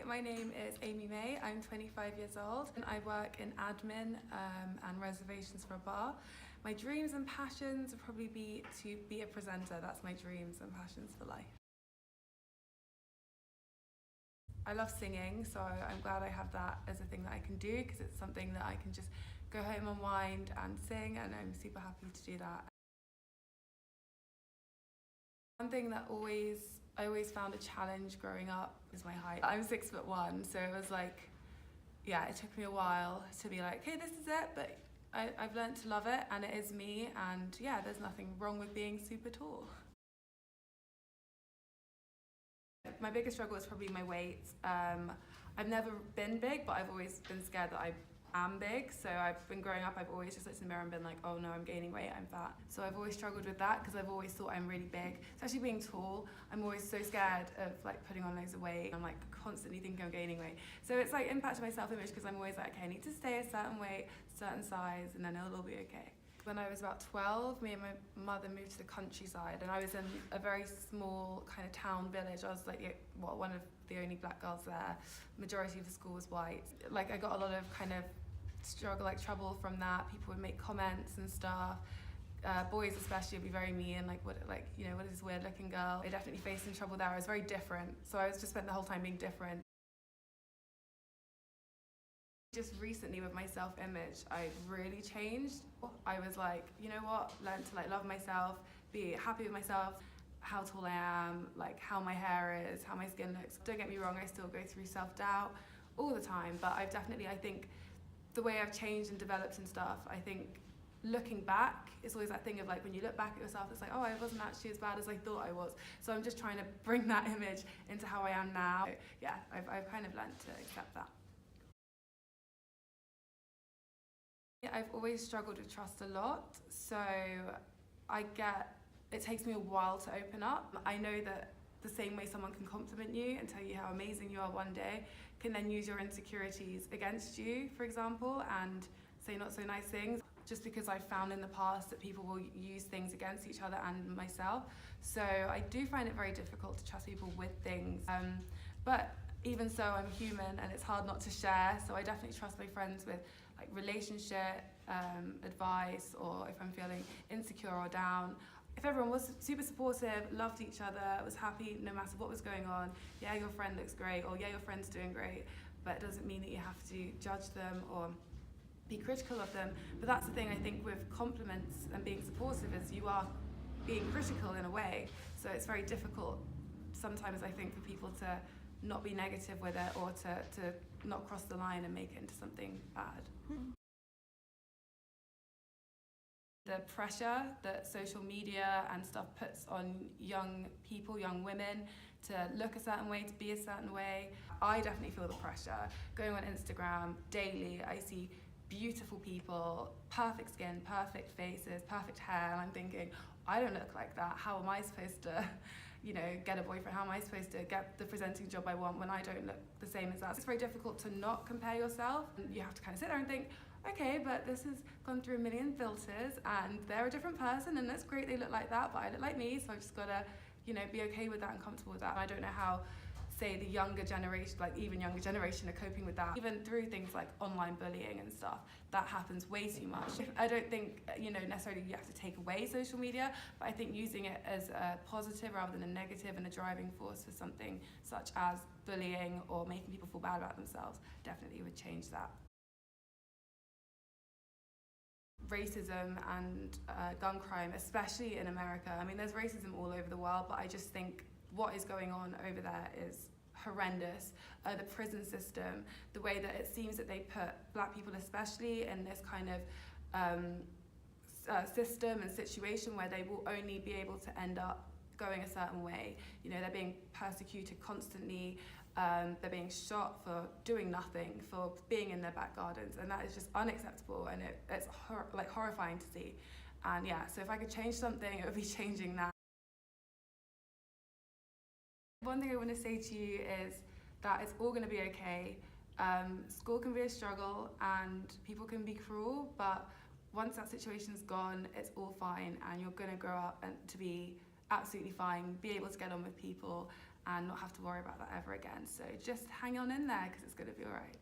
my name is Amiee. I'm 25 years old and I work in admin and reservations for a bar. My dreams and passions would probably be to be a presenter. That's my dreams and passions for life. I love singing, so I'm glad I have that as a thing that I can do because it's something that I can just go home, unwind and sing, and I'm super happy to do that. One thing that I always found a challenge growing up is my height. I'm 6'1", so it was like, yeah, it took me a while to be like, hey, this is it, but I've learned to love it and it is me, and yeah, there's nothing wrong with being super tall. My biggest struggle is probably my weight. I've never been big, but I've always been scared that I am big. So I've been growing up, I've always just looked in the mirror and been like, oh no, I'm gaining weight, I'm fat. So I've always struggled with that because I've always thought I'm really big. Especially being tall, I'm always so scared of like putting on loads of weight. I'm like constantly thinking I'm gaining weight. So it's like impacted my self-image because I'm always like, okay, I need to stay a certain weight, certain size, and then it'll all be okay. When I was about 12, me and my mother moved to the countryside, and I was in a very small kind of town village. I was like one of the only black girls there. Majority of the school was white. Like I got a lot of kind of trouble from that. People would make comments and stuff. Boys especially would be very mean, like what is this weird looking girl? I definitely faced some trouble there. I was very different, so I was just spent the whole time being different. Just recently with my self-image, I really changed. I was like, you know what, learn to like love myself, be happy with myself, how tall I am, like how my hair is, how my skin looks. Don't get me wrong, I still go through self-doubt all the time, but I think the way I've changed and developed and stuff, I think looking back, it's always that thing of like when you look back at yourself, it's like, oh, I wasn't actually as bad as I thought I was. So I'm just trying to bring that image into how I am now. Yeah, I've kind of learned to accept that. I've always struggled with trust a lot, so it takes me a while to open up. I know that the same way someone can compliment you and tell you how amazing you are one day, can then use your insecurities against you, for example, and say not so nice things, just because I've found in the past that people will use things against each other and myself. So I do find it very difficult to trust people with things. But even so, I'm human and it's hard not to share, so I definitely trust my friends with like relationship advice, or if I'm feeling insecure or down. If everyone was super supportive, loved each other, was happy no matter what was going on, yeah, your friend looks great, or yeah, your friend's doing great, but it doesn't mean that you have to judge them or be critical of them. But that's the thing, I think, with compliments and being supportive, is you are being critical in a way, so it's very difficult sometimes, I think, for people to not be negative with it, or to not cross the line and make it into something bad. The pressure that social media and stuff puts on young people, young women, to look a certain way, to be a certain way. I definitely feel the pressure. Going on Instagram daily, I see beautiful people, perfect skin, perfect faces, perfect hair, and I'm thinking, I don't look like that. How am I supposed to get a boyfriend? How am I supposed to get the presenting job I want when I don't look the same as that? It's very difficult to not compare yourself. You have to kind of sit there and think, okay, but this has gone through a million filters and they're a different person, and that's great they look like that, but I look like me, so I've just gotta, be okay with that and comfortable with that. And I don't know how, say, the younger generation, like even younger generation, are coping with that. Even through things like online bullying and stuff, that happens way too much. I don't think, necessarily you have to take away social media, but I think using it as a positive rather than a negative and a driving force for something such as bullying or making people feel bad about themselves definitely would change that. Racism and gun crime, especially in America. I mean, there's racism all over the world, but I just think what is going on over there is horrendous. The prison system, the way that it seems that they put black people especially in this kind of system and situation where they will only be able to end up going a certain way. They're being persecuted constantly. They're being shot for doing nothing, for being in their back gardens, and that is just unacceptable, and it's horrifying to see. And yeah, so if I could change something, it would be changing that. One thing I want to say to you is that it's all going to be okay. School can be a struggle and people can be cruel, but once that situation's gone, it's all fine, and you're going to grow up and to be absolutely fine, be able to get on with people, and not have to worry about that ever again. So just hang on in there because it's going to be all right.